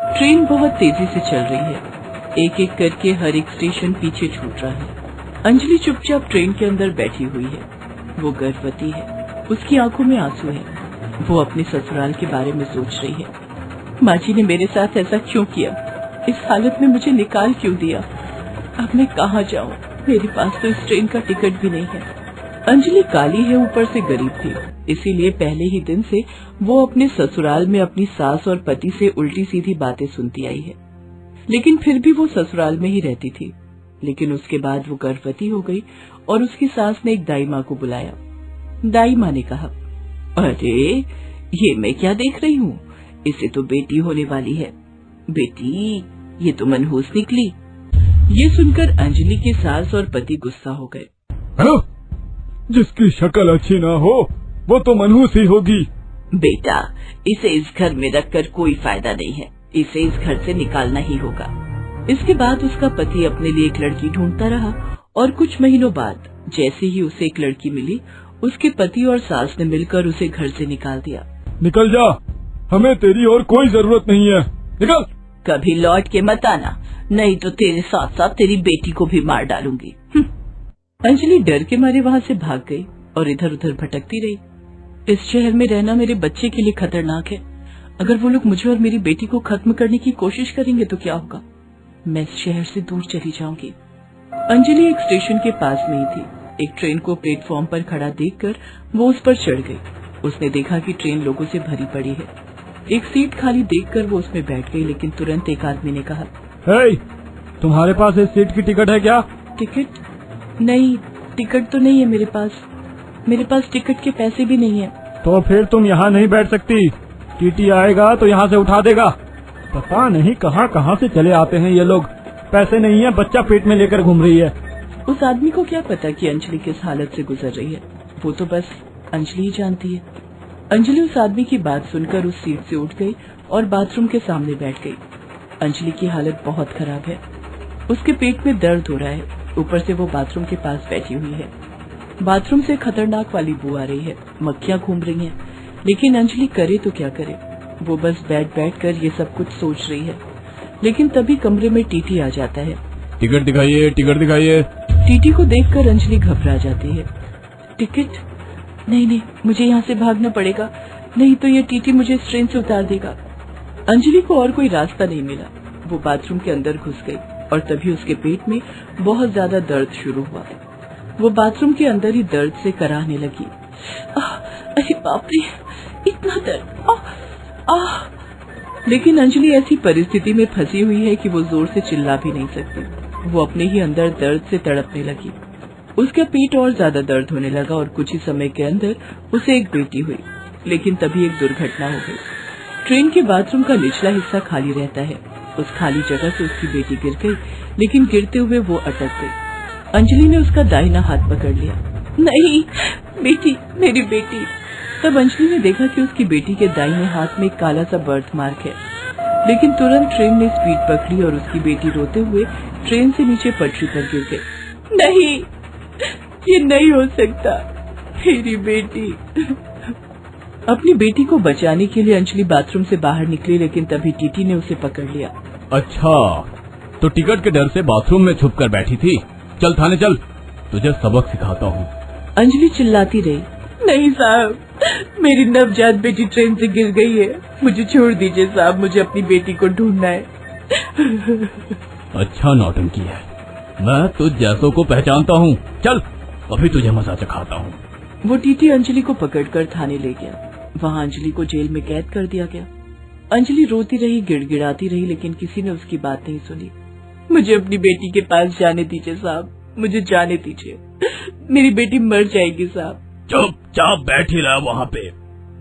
Train बहुत तेजी से चल रही है। एक एक करके हर एक स्टेशन पीछे छूट रहा है। अंजलि चुपचाप ट्रेन के अंदर बैठी हुई है। वो गर्भवती है, उसकी आंखों में आंसू है। वो अपने ससुराल के बारे में सोच रही है। माँ जी ने मेरे साथ ऐसा क्यों किया? इस हालत में मुझे निकाल क्यों दिया? अब मैं कहाँ जाऊँ? मेरे पास तो इस ट्रेन का टिकट भी नहीं है। अंजलि काली है, ऊपर से गरीब थी, इसीलिए पहले ही दिन से वो अपने ससुराल में अपनी सास और पति से उल्टी सीधी बातें सुनती आई है। लेकिन फिर भी वो ससुराल में ही रहती थी। लेकिन उसके बाद वो गर्भवती हो गई और उसकी सास ने एक दाई माँ को बुलाया। दाई माँ ने कहा, अरे ये मैं क्या देख रही हूँ? इसे तो बेटी होने वाली है। बेटी, ये तो मनहूस निकली। ये सुनकर अंजलि के सास और पति गुस्सा हो गए। जिसकी शक्ल अच्छी ना हो वो तो मनहूस ही होगी। बेटा, इसे इस घर में रखकर कोई फायदा नहीं है। इसे इस घर से निकालना ही होगा। इसके बाद उसका पति अपने लिए एक लड़की ढूंढता रहा और कुछ महीनों बाद जैसे ही उसे एक लड़की मिली, उसके पति और सास ने मिलकर उसे घर से निकाल दिया। निकल जा, हमें तेरी और कोई जरूरत नहीं है, निकल। कभी लौट के मत आना, नहीं तो तेरे साथ साथ तेरी बेटी को भी मार डालूंगी। अंजलि डर के मारे वहाँ से भाग गई और इधर उधर भटकती रही। इस शहर में रहना मेरे बच्चे के लिए खतरनाक है। अगर वो लोग मुझे और मेरी बेटी को खत्म करने की कोशिश करेंगे तो क्या होगा? मैं इस शहर से दूर चली जाऊंगी। अंजलि एक स्टेशन के पास में ही थी। एक ट्रेन को प्लेटफॉर्म पर खड़ा देखकर वो उस पर चढ़ गई। उसने देखा कि ट्रेन लोगों से भरी पड़ी है। एक सीट खाली देखकर वो उसमें बैठ गई, लेकिन तुरंत एक आदमी ने कहा, हे, तुम्हारे पास इस सीट की टिकट है क्या? टिकट? नहीं, टिकट तो नहीं है मेरे पास। मेरे पास टिकट के पैसे भी नहीं है। तो फिर तुम यहाँ नहीं बैठ सकती। टीटी आएगा तो यहाँ से उठा देगा। पता नहीं कहाँ कहाँ से चले आते हैं ये लोग। पैसे नहीं है, बच्चा पेट में लेकर घूम रही है। उस आदमी को क्या पता कि अंजलि किस हालत से गुजर रही है? वो तो बस अंजलि ही जानती है। अंजलि उस आदमी की बात सुनकर उस सीट से उठ गई और बाथरूम के सामने बैठ गई। अंजलि की हालत बहुत खराब है। उसके पेट में दर्द हो रहा है। ऊपर से वो बाथरूम के पास बैठी हुई है। बाथरूम से खतरनाक वाली बू आ रही है। मक्खियाँ घूम रही हैं। लेकिन अंजलि करे तो क्या करे? वो बस बैठ कर ये सब कुछ सोच रही है। लेकिन तभी कमरे में टीटी आ जाता है। टिकट दिखाइए, टिकट दिखाइए। टीटी को देखकर अंजलि घबरा जाती है। टिकट? नहीं, मुझे यहाँ से भागना पड़ेगा, नहीं तो ये टीटी मुझे इस ट्रेन से उतार देगा। अंजलि को और कोई रास्ता नहीं मिला। वो बाथरूम के अंदर घुस गई और तभी उसके पेट में बहुत ज्यादा दर्द शुरू हुआ। वो बाथरूम के अंदर ही दर्द से कराहने लगी। अरे बाप रे, इतना दर्द! लेकिन अंजलि ऐसी परिस्थिति में फंसी हुई है कि वो जोर से चिल्ला भी नहीं सकती। वो अपने ही अंदर दर्द से तड़पने लगी। उसका पेट और ज्यादा दर्द होने लगा और कुछ ही समय के अंदर उसे एक बेटी हुई। लेकिन तभी एक दुर्घटना हो गई। ट्रेन के बाथरूम का निचला हिस्सा खाली रहता है। उस खाली जगह से उसकी बेटी गिर गई, लेकिन गिरते हुए वो अटक गई। अंजलि ने उसका दाहिना हाथ पकड़ लिया। नहीं, बेटी, मेरी बेटी। तब अंजलि ने देखा कि उसकी बेटी के दाहिने हाथ में एक काला सा बर्थ मार्क है। लेकिन तुरंत ट्रेन ने स्पीड पकड़ी और उसकी बेटी रोते हुए ट्रेन से नीचे पटरी पर गिर गई। नहीं, ये नहीं हो सकता, मेरी बेटी। अपनी बेटी को बचाने के लिए अंजलि बाथरूम से बाहर निकली, लेकिन तभी टीटी ने उसे पकड़ लिया। अच्छा, तो टिकट के डर से बाथरूम में छुप कर बैठी थी। चल थाने चल, तुझे सबक सिखाता हूँ। अंजलि चिल्लाती रही। नहीं साहब, मेरी नवजात बेटी ट्रेन से गिर गई है। मुझे छोड़ दीजिए साहब, मुझे अपनी बेटी को ढूंढना है। अच्छा नौटंकी है, मैं तुझ जैसों को पहचानता हूँ। चल, अभी तुझे मजा चखाता हूँ। वो टीटी अंजलि को पकड़कर थाने ले गया। वहाँ अंजलि को जेल में कैद कर दिया गया। अंजलि रोती रही, गिड़गिड़ाती रही, लेकिन किसी ने उसकी बात नहीं सुनी। मुझे अपनी बेटी के पास जाने दीजिए साहब, मुझे जाने दीजिए, मेरी बेटी मर जाएगी साहब। चुपचाप बैठी रहा वहाँ पे,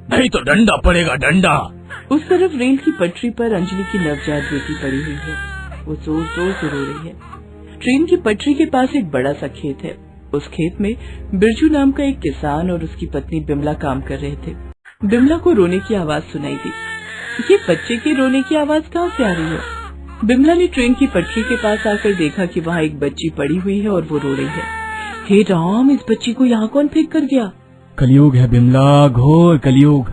नहीं तो डंडा पड़ेगा, डंडा। उस तरफ रेल की पटरी पर अंजलि की नवजात बेटी पड़ी हुई है। वो जोर जोर से रो रही है। ट्रेन की पटरी के पास एक बड़ा सा खेत है। उस खेत में बिरजू नाम का एक किसान और उसकी पत्नी बिमला काम कर रहे थे। बिमला को रोने की आवाज सुनाई दी। ये बच्चे की रोने की आवाज कहाँ से आ रही है? बिमला ने ट्रेन की पटरी के पास आकर देखा कि वहाँ एक बच्ची पड़ी हुई है और वो रो रही है। हे राम, इस बच्ची को यहाँ कौन फेंक कर गया? कलयुग है बिमला, घोर कलयुग।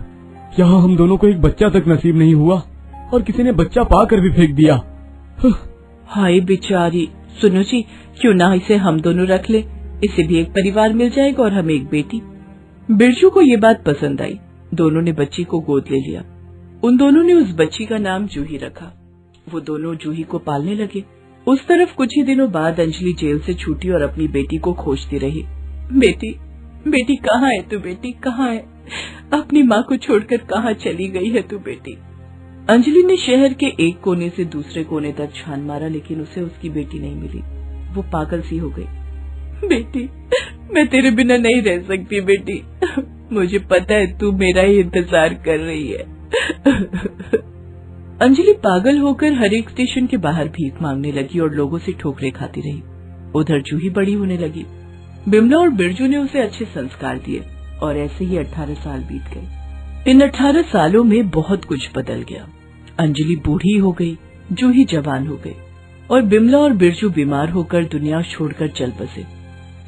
यहाँ हम दोनों को एक बच्चा तक नसीब नहीं हुआ। और किसी ने बच्चा पाकर भी फेंक दिया। हाय बेचारी। सुनो जी, क्यों ना इसे हम दोनों रख ले, इसे भी एक परिवार मिल जाएगा और हमें एक बेटी। बिरजू को ये बात पसंद आई। दोनों ने बच्ची को गोद ले लिया। उन दोनों ने उस बच्ची का नाम जूही रखा। वो दोनों जूही को पालने लगे। उस तरफ कुछ ही दिनों बाद अंजलि जेल से छूटी और अपनी बेटी को खोजती रही। बेटी, बेटी कहाँ है तू? बेटी कहाँ है? अपनी माँ को छोड़कर कहाँ चली गई है तू बेटी? अंजलि ने शहर के एक कोने से दूसरे कोने तक छान मारा, लेकिन उसे उसकी बेटी नहीं मिली। वो पागल सी हो गई। बेटी, मैं तेरे बिना नहीं रह सकती बेटी। मुझे पता है तू मेरा ही इंतजार कर रही है। अंजलि पागल होकर हर एक स्टेशन के बाहर भीख मांगने लगी और लोगों से ठोकरें खाती रही। उधर जूही बड़ी होने लगी। बिमला और बिरजू ने उसे अच्छे संस्कार दिए और ऐसे ही 18 साल बीत गए। इन 18 सालों में बहुत कुछ बदल गया। अंजलि बूढ़ी हो गई, जूही जवान हो गई और बिमला और बिरजू बीमार होकर दुनिया छोड़कर चल बसे।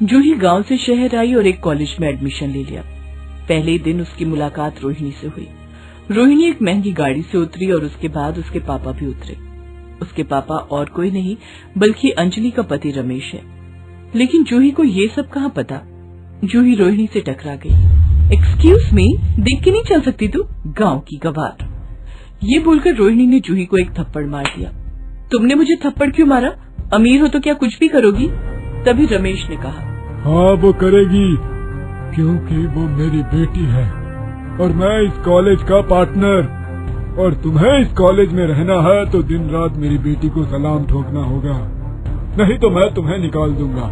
जूही गांव से शहर आई और एक कॉलेज में एडमिशन ले लिया। पहले ही दिन उसकी मुलाकात रोहिणी से हुई। रोहिणी एक महंगी गाड़ी से उतरी और उसके बाद उसके पापा भी उतरे। उसके पापा और कोई नहीं बल्कि अंजलि का पति रमेश है। लेकिन जूही को ये सब कहाँ पता। जूही रोहिणी से टकरा गई। एक्सक्यूज मी, देख के नहीं चल सकती तू? गांव की गवार। ये बोलकर रोहिणी ने जूही को एक थप्पड़ मार दिया। तुमने मुझे थप्पड़ क्यों मारा? अमीर हो तो क्या कुछ भी करोगी? तभी रमेश ने कहा, हाँ वो करेगी, क्योंकि वो मेरी बेटी है और मैं इस कॉलेज का पार्टनर, और तुम्हें इस कॉलेज में रहना है तो दिन रात मेरी बेटी को सलाम ठोकना होगा, नहीं तो मैं तुम्हें निकाल दूंगा।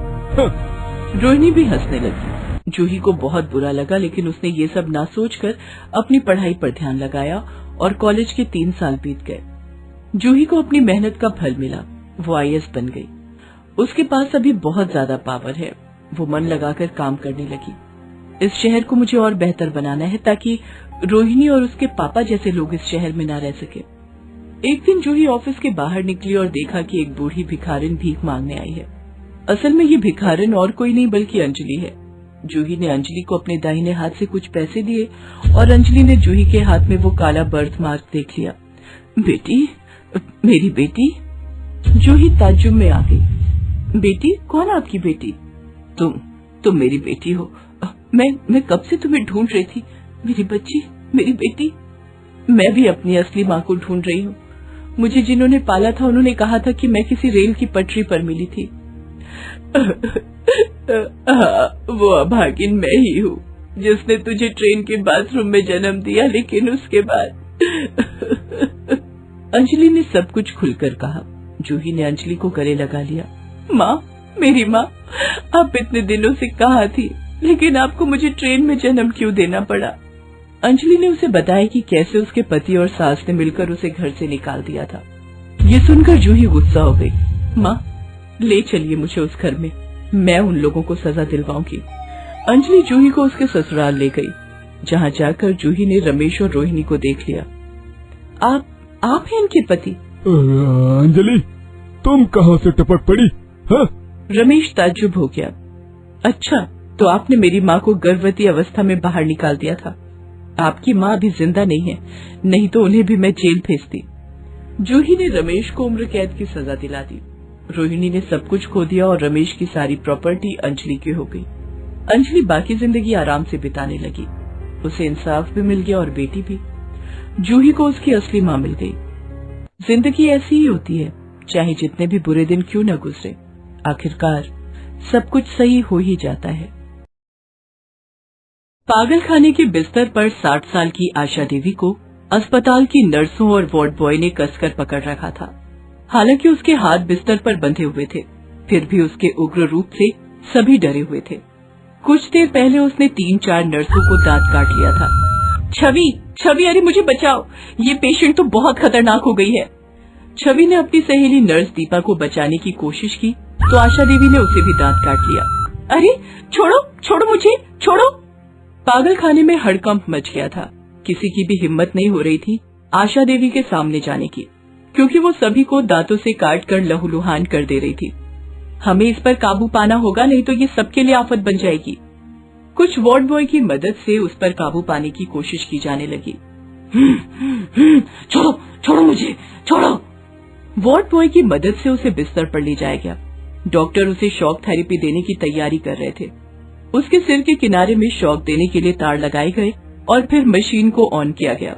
रोहिणी भी हंसने लगी। जूही को बहुत बुरा लगा, लेकिन उसने ये सब ना सोचकर अपनी पढ़ाई पर ध्यान लगाया और कॉलेज के 3 साल बीत गए। जूही को अपनी मेहनत का फल मिला। वो IAS बन गई। उसके पास अभी बहुत ज्यादा पावर है। वो मन लगाकर काम करने लगी। इस शहर को मुझे और बेहतर बनाना है ताकि रोहिणी और उसके पापा जैसे लोग इस शहर में न रह सके। एक दिन जूही ऑफिस के बाहर निकली और देखा कि एक बूढ़ी भिखारिन भीख मांगने आई है। असल में ये भिखारिन और कोई नहीं बल्कि अंजलि है। जूही ने अंजलि को अपने दाहिने हाथ से कुछ पैसे दिए और अंजलि ने जूही के हाथ में वो काला बर्थ मार्क देख लिया। बेटी, मेरी बेटी। जूही ताज्जुब में आ गई। बेटी? कौन आपकी बेटी? तुम मेरी बेटी हो। मैं कब से तुम्हें ढूंढ रही थी। मेरी बच्ची, मेरी बेटी। मैं भी अपनी असली माँ को ढूंढ रही हूँ। मुझे जिन्होंने पाला था उन्होंने कहा था कि मैं किसी रेल की पटरी पर मिली थी। वो अभागिन मैं ही हूँ जिसने तुझे ट्रेन के बाथरूम में जन्म दिया, लेकिन उसके बाद अंजलि ने सब कुछ खुलकर कहा। जूही ने अंजलि को गले लगा लिया। माँ, मेरी माँ, आप इतने दिनों से कहाँ थी, लेकिन आपको मुझे ट्रेन में जन्म क्यों देना पड़ा? अंजलि ने उसे बताया कि कैसे उसके पति और सास ने मिलकर उसे घर से निकाल दिया था। ये सुनकर जूही गुस्सा हो गई। माँ, ले चलिए मुझे उस घर में, मैं उन लोगों को सजा दिलवाऊंगी। अंजलि जूही को उसके ससुराल ले गई, जहाँ जाकर जूही ने रमेश और रोहिणी को देख लिया। आप हैं इनके पति? अंजलि, तुम कहाँ से टपक पड़ी? हाँ? रमेश ताज्जुब हो गया। अच्छा, तो आपने मेरी माँ को गर्भवती अवस्था में बाहर निकाल दिया था। आपकी माँ अभी जिंदा नहीं है, नहीं तो उन्हें भी मैं जेल भेजती। जूही ने रमेश को उम्र कैद की सजा दिला दी। रोहिणी ने सब कुछ खो दिया और रमेश की सारी प्रॉपर्टी अंजलि की हो गई। अंजलि बाकी जिंदगी आराम से बिताने लगी। उसे इंसाफ भी मिल गया और बेटी भी। जूही को उसकी असली माँ मिल गई। जिंदगी ऐसी ही होती है, चाहे जितने भी बुरे दिन क्यों न गुजरे, आखिरकार सब कुछ सही हो ही जाता है। पागल खाने के बिस्तर पर 60 साल की आशा देवी को अस्पताल की नर्सों और वार्ड बॉय ने कसकर पकड़ रखा था। हालांकि उसके हाथ बिस्तर पर बंधे हुए थे, फिर भी उसके उग्र रूप से सभी डरे हुए थे। कुछ देर पहले उसने 3-4 नर्सों को दांत काट लिया था। छवि, अरे मुझे बचाओ, ये पेशेंट तो बहुत खतरनाक हो गई है। छवि ने अपनी सहेली नर्स दीपा को बचाने की कोशिश की तो आशा देवी ने उसे भी दांत काट लिया। अरे छोड़ो मुझे, छोड़ो। पागल खाने में हड़कंप मच गया था। किसी की भी हिम्मत नहीं हो रही थी आशा देवी के सामने जाने की, क्योंकि वो सभी को दांतों से काट कर लहूलुहान कर दे रही थी। हमें इस पर काबू पाना होगा, नहीं तो ये सबके लिए आफत बन जाएगी। कुछ वार्ड बॉय की मदद से उस पर काबू पाने की कोशिश की जाने लगी। छोड़ो छोड़ो मुझे, छोड़ो। वार्ड बॉय की मदद से उसे बिस्तर पर ले जाया गया। डॉक्टर उसे शॉक थेरेपी देने की तैयारी कर रहे थे। उसके सिर के किनारे में शॉक देने के लिए तार लगाए गए और फिर मशीन को ऑन किया गया।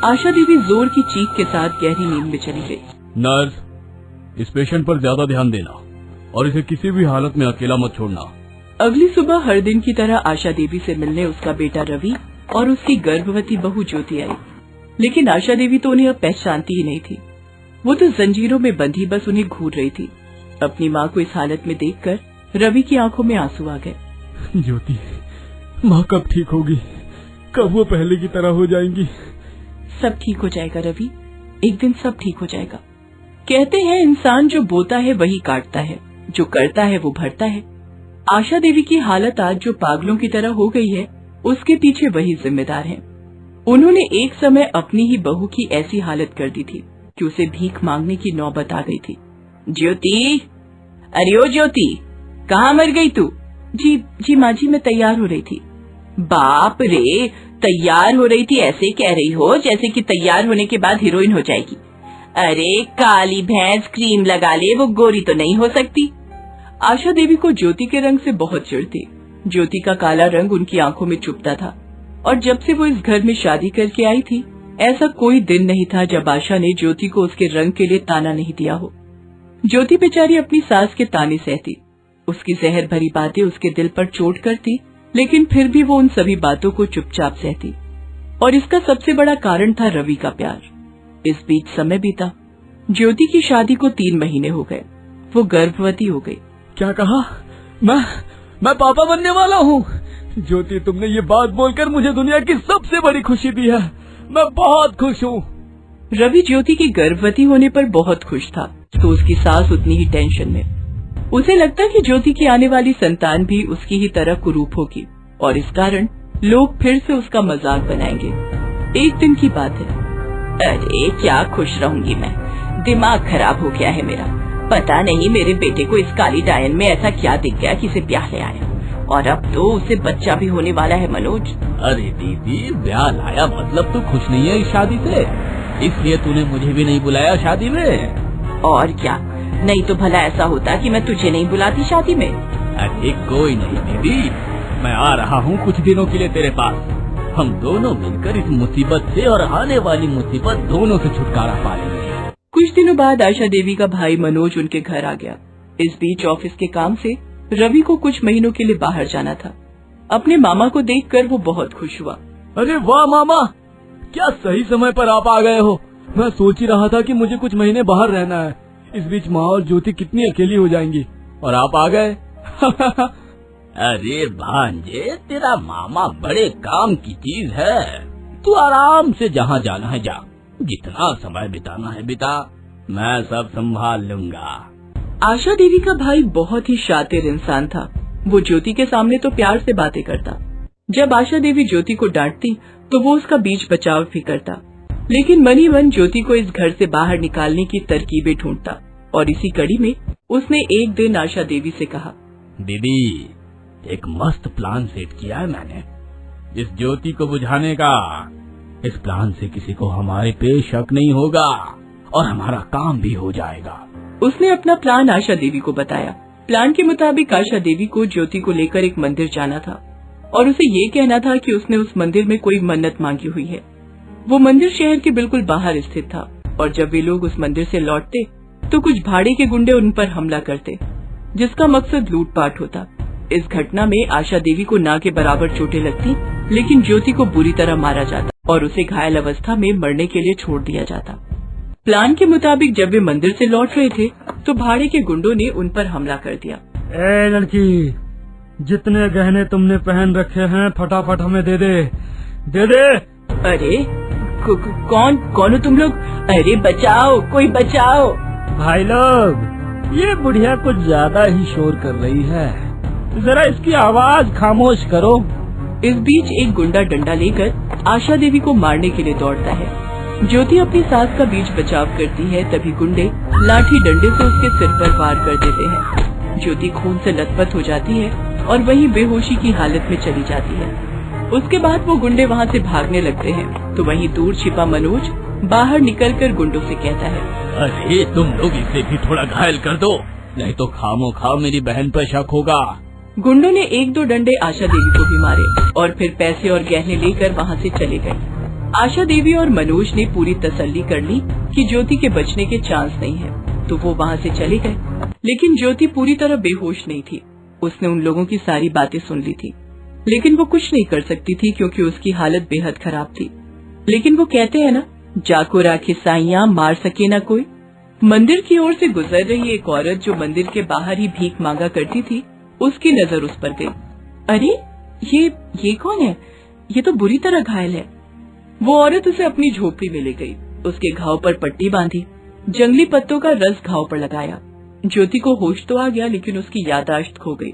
आशा देवी जोर की चीख के साथ गहरी नींद में चली गई। नर्स, इस पेशेंट पर ज्यादा ध्यान देना और इसे किसी भी हालत में अकेला मत छोड़ना। अगली सुबह हर दिन की तरह आशा देवी से मिलने उसका बेटा रवि और उसकी गर्भवती बहू ज्योति आई, लेकिन आशा देवी तो उन्हें अब पहचानती ही नहीं थी। वो तो जंजीरों में बंधी बस उन्हें घूर रही थी। अपनी माँ को इस हालत में देखकर रवि की आंखों में आंसू आ गए। ज्योति, माँ कब ठीक होगी? कब वो पहले की तरह हो जाएंगी? सब ठीक हो जाएगा रवि, एक दिन सब ठीक हो जाएगा। कहते हैं इंसान जो बोता है वही काटता है, जो करता है वो भरता है। आशा देवी की हालत आज जो पागलों की तरह हो गई है, उसके पीछे वही जिम्मेदार हैं। उन्होंने एक समय अपनी ही बहू की ऐसी हालत कर दी थी कि उसे भीख मांगने की नौबत आ गई थी। ज्योति, अरे ओ ज्योति, कहाँ मर गई तू? जी माँ जी, मैं तैयार हो रही थी। बाप रे, तैयार हो रही थी ऐसे कह रही हो जैसे कि तैयार होने के बाद हीरोइन हो जाएगी। अरे काली भैंस क्रीम लगा ले, वो गोरी तो नहीं हो सकती। आशा देवी को ज्योति के रंग से बहुत चिढ़ थी। ज्योति का काला रंग उनकी आंखों में चुभता था और जब से वो इस घर में शादी करके आई थी, ऐसा कोई दिन नहीं था जब आशा ने ज्योति को उसके रंग के लिए ताना नहीं दिया हो। ज्योति बेचारी अपनी सास के ताने सहती, उसकी जहर भरी बातें उसके दिल पर चोट करती, लेकिन फिर भी वो उन सभी बातों को चुपचाप सहती। और इसका सबसे बड़ा कारण था रवि का प्यार। इस बीच समय बीता। ज्योति की शादी को 3 महीने हो गए। वो गर्भवती हो गई। क्या कहा? मैं पापा बनने वाला हूँ। ज्योति, तुमने ये बात बोलकर मुझे दुनिया की सबसे बड़ी खुशी दी है। मैं बहुत खुश हूँ। रवि ज्योति की गर्भवती होने पर बहुत खुश था, तो उसकी सास उतनी ही टेंशन में। उसे लगता कि ज्योति की आने वाली संतान भी उसकी ही तरह कुरूप होगी और इस कारण लोग फिर से उसका मजाक बनाएंगे। एक दिन की बात है। अरे क्या खुश रहूंगी मैं, दिमाग खराब हो गया है मेरा। पता नहीं मेरे बेटे को इस काली डायन में ऐसा क्या दिख गया कि इसे ब्याह ले आया, और अब तो उसे बच्चा भी होने वाला है। मनोज, अरे दीदी, ब्याह लाया मतलब तू खुश नहीं है इस शादी से, इसलिए तूने मुझे भी नहीं बुलाया शादी में। और क्या, नहीं तो भला ऐसा होता कि मैं तुझे नहीं बुलाती शादी में। अरे कोई नहीं दीदी, मैं आ रहा हूँ कुछ दिनों के लिए तेरे पास। हम दोनों मिलकर इस मुसीबत से और आने वाली मुसीबत दोनों से छुटकारा पा लेंगे। कुछ दिनों बाद आशा देवी का भाई मनोज उनके घर आ गया। इस बीच ऑफिस के काम से रवि को कुछ महीनों के लिए बाहर जाना था। अपने मामा को देखकर वो बहुत खुश हुआ। अरे वाह मामा, क्या सही समय पर आप आ गए हो। मैं सोच ही रहा था कि मुझे कुछ महीने बाहर रहना है। इस बीच माँ और ज्योति कितनी अकेली हो जाएंगी, और आप आ गए। अरे भांजे, तेरा मामा बड़े काम की चीज है। तू आराम से जहाँ जाना है जा, जितना समय बिताना है बिता, मैं सब संभाल लूंगा। आशा देवी का भाई बहुत ही शातिर इंसान था। वो ज्योति के सामने तो प्यार से बातें करता। जब आशा देवी ज्योति को डांटती तो वो उसका बीच बचाव भी करता, लेकिन मन ही मन ज्योति को इस घर से बाहर निकालने की तरकीबें ढूंढता। और इसी कड़ी में उसने एक दिन आशा देवी से कहा, दीदी, एक मस्त प्लान सेट किया है मैंने इस ज्योति को बुझाने का। इस प्लान से किसी को हमारे पे शक नहीं होगा और हमारा काम भी हो जाएगा। उसने अपना प्लान आशा देवी को बताया। प्लान के मुताबिक आशा देवी को ज्योति को लेकर एक मंदिर जाना था और उसे ये कहना था कि उसने उस मंदिर में कोई मन्नत मांगी हुई है। वो मंदिर शहर के बिल्कुल बाहर स्थित था और जब वे लोग उस मंदिर से लौटते तो कुछ भाड़े के गुंडे उन पर हमला करते, जिसका मकसद लूटपाट होता। इस घटना में आशा देवी को ना के बराबर चोटें लगती, लेकिन ज्योति को बुरी तरह मारा जाता और उसे घायल अवस्था में मरने के लिए छोड़ दिया जाता। प्लान के मुताबिक जब वे मंदिर से लौट रहे थे तो भाड़े के गुंडों ने उन पर हमला कर दिया। ए लड़की, जितने गहने तुमने पहन रखे हैं फटाफट हमें दे दे, दे दे। अरे कौन हो तुम लोग? अरे बचाओ, कोई बचाओ। भाई लोग, ये बुढ़िया कुछ ज्यादा ही शोर कर रही है, जरा इसकी आवाज खामोश करो। इस बीच एक गुंडा डंडा लेकर आशा देवी को मारने के लिए दौड़ता है। ज्योति अपनी सास का बीच बचाव करती है, तभी गुंडे लाठी डंडे से उसके सिर पर वार कर देते हैं। ज्योति खून से लथपथ हो जाती है और वहीं बेहोशी की हालत में चली जाती है। उसके बाद वो गुंडे वहाँ से भागने लगते हैं तो वहीं दूर छिपा मनोज बाहर निकलकर गुंडों से कहता है, अरे तुम लोग इसे भी थोड़ा घायल कर दो, नहीं तो खामोखा मेरी बहन पर शक होगा। गुंडों ने 1-2 डंडे आशा देवी को भी मारे और फिर पैसे और गहने लेकर वहाँ से चले गए। आशा देवी और मनोज ने पूरी तसल्ली कर ली कि ज्योति के बचने के चांस नहीं है, तो वो वहाँ से चले गए। लेकिन ज्योति पूरी तरह बेहोश नहीं थी। उसने उन लोगों की सारी बातें सुन ली थी, लेकिन वो कुछ नहीं कर सकती थी क्योंकि उसकी हालत बेहद खराब थी। लेकिन वो कहते हैं ना, जाको राखे साइयां मार सके ना कोई। मंदिर की ओर से गुजर रही एक औरत जो मंदिर के बाहर ही भीख मांगा करती थी, उसकी नजर उस पर गई। अरे ये कौन है? ये तो बुरी तरह घायल है। वो औरत उसे अपनी झोपड़ी में ले गई, उसके घाव पर पट्टी बांधी, जंगली पत्तों का रस घाव पर लगाया। ज्योति को होश तो आ गया लेकिन उसकी याददाश्त खो गई।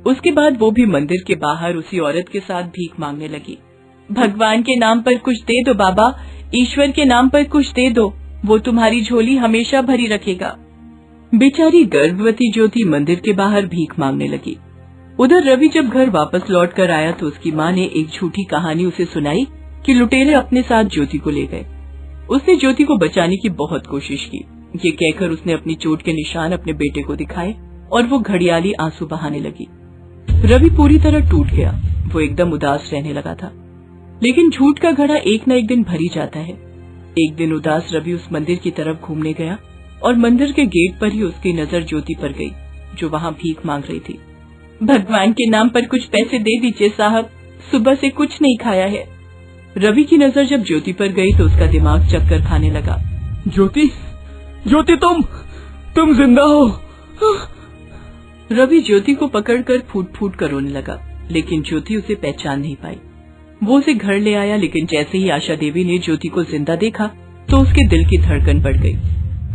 उसके बाद वो भी मंदिर के बाहर उसी औरत के साथ भीख मांगने लगी। भगवान के नाम पर कुछ दे दो बाबा, ईश्वर के नाम पर कुछ दे दो, वो तुम्हारी झोली हमेशा भरी रखेगा। बेचारी गर्भवती ज्योति मंदिर के बाहर भीख मांगने लगी। उधर रवि जब घर वापस लौट कर आया तो उसकी माँ ने एक झूठी कहानी उसे सुनाई कि लुटेरे अपने साथ ज्योति को ले गए। उसने ज्योति को बचाने की बहुत कोशिश की। ये कहकर उसने अपनी चोट के निशान अपने बेटे को दिखाए और वो घड़ियाली आंसू बहाने लगी। रवि पूरी तरह टूट गया। वो एकदम उदास रहने लगा था, लेकिन झूठ का घड़ा एक न एक दिन भर ही जाता है। एक दिन उदास रवि उस मंदिर की तरफ घूमने गया और मंदिर के गेट पर ही उसकी नजर ज्योति पर गई, जो वहाँ भीख मांग रही थी। भगवान के नाम पर कुछ पैसे दे दीजिए साहब, सुबह से कुछ नहीं खाया है। रवि की नजर जब ज्योति पर गई तो उसका दिमाग चक्कर खाने लगा। ज्योति, ज्योति तुम जिंदा हो? रवि ज्योति को पकड़कर फूट फूट कर रोने लगा, लेकिन ज्योति उसे पहचान नहीं पाई। वो उसे घर ले आया, लेकिन जैसे ही आशा देवी ने ज्योति को जिंदा देखा तो उसके दिल की धड़कन बढ़ गई।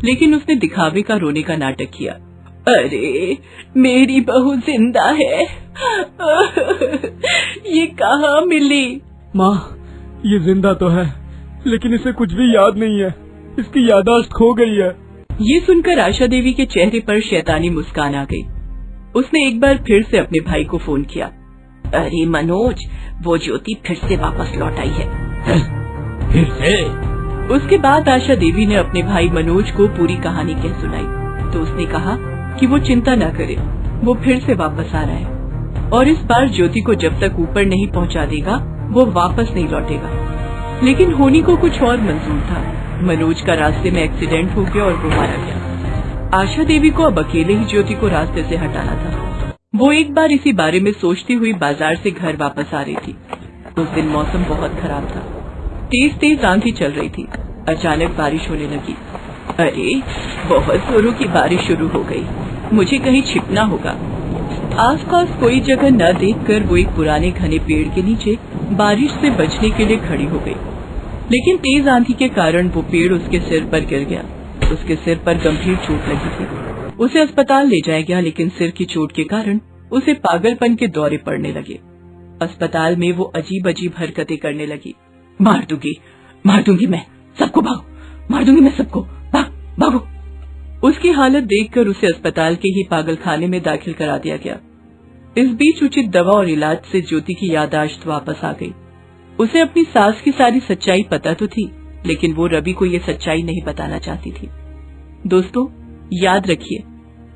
लेकिन उसने दिखावे का रोने का नाटक किया। अरे मेरी बहू जिंदा है, ये कहाँ मिली? माँ, ये जिंदा तो है लेकिन इसे कुछ भी याद नहीं है, इसकी याददाश्त खो गई है। ये सुनकर आशा देवी के चेहरे पर शैतानी मुस्कान आ गई। उसने एक बार फिर से अपने भाई को फोन किया। अरे मनोज, वो ज्योति फिर से वापस लौट आई है। फिर से? उसके बाद आशा देवी ने अपने भाई मनोज को पूरी कहानी कह सुनाई तो उसने कहा कि वो चिंता न करे, वो फिर से वापस आ रहा है और इस बार ज्योति को जब तक ऊपर नहीं पहुंचा देगा वो वापस नहीं लौटेगा। लेकिन होनी को कुछ और मंजूर था। मनोज का रास्ते में एक्सीडेंट हो गया और वो मारा गया। आशा देवी को अब अकेले ही ज्योति को रास्ते से हटाना था। वो एक बार इसी बारे में सोचती हुई बाजार से घर वापस आ रही थी। उस दिन मौसम बहुत खराब था, तेज तेज आंधी चल रही थी। अचानक बारिश होने लगी। अरे बहुत जोरों की बारिश शुरू हो गई, मुझे कहीं छिपना होगा। आसपास कोई जगह न देखकर वो एक पुराने घने पेड़ के नीचे बारिश से बचने के लिए खड़ी हो गई। लेकिन तेज आंधी के कारण वो पेड़ उसके सिर पर गिर गया। उसके सिर पर गंभीर चोट लगी थी। उसे अस्पताल ले जाया गया, लेकिन सिर की चोट के कारण उसे पागलपन के दौरे पड़ने लगे। अस्पताल में वो अजीब अजीब हरकतें करने लगी। मार दूंगी मैं सबको, भागो, मार दूंगी मैं सबको, भागो। उसकी हालत देखकर उसे अस्पताल के ही पागलखाने में दाखिल करा दिया गया। इस बीच उचित दवा और इलाज से ज्योति की याददाश्त वापस आ गई। उसे अपनी सास की सारी सच्चाई पता तो थी, लेकिन वो रवि को ये सच्चाई नहीं बताना चाहती थी। दोस्तों याद रखिए,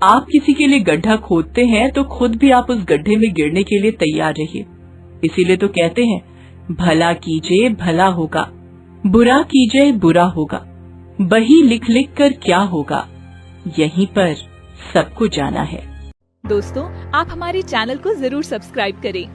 आप किसी के लिए गड्ढा खोदते हैं तो खुद भी आप उस गड्ढे में गिरने के लिए तैयार रहिए। इसीलिए तो कहते हैं, भला कीजिए भला होगा, बुरा कीजिए बुरा होगा, बही लिख लिख कर क्या होगा, यहीं पर सबको जाना है। दोस्तों आप हमारे चैनल को जरूर सब्सक्राइब करें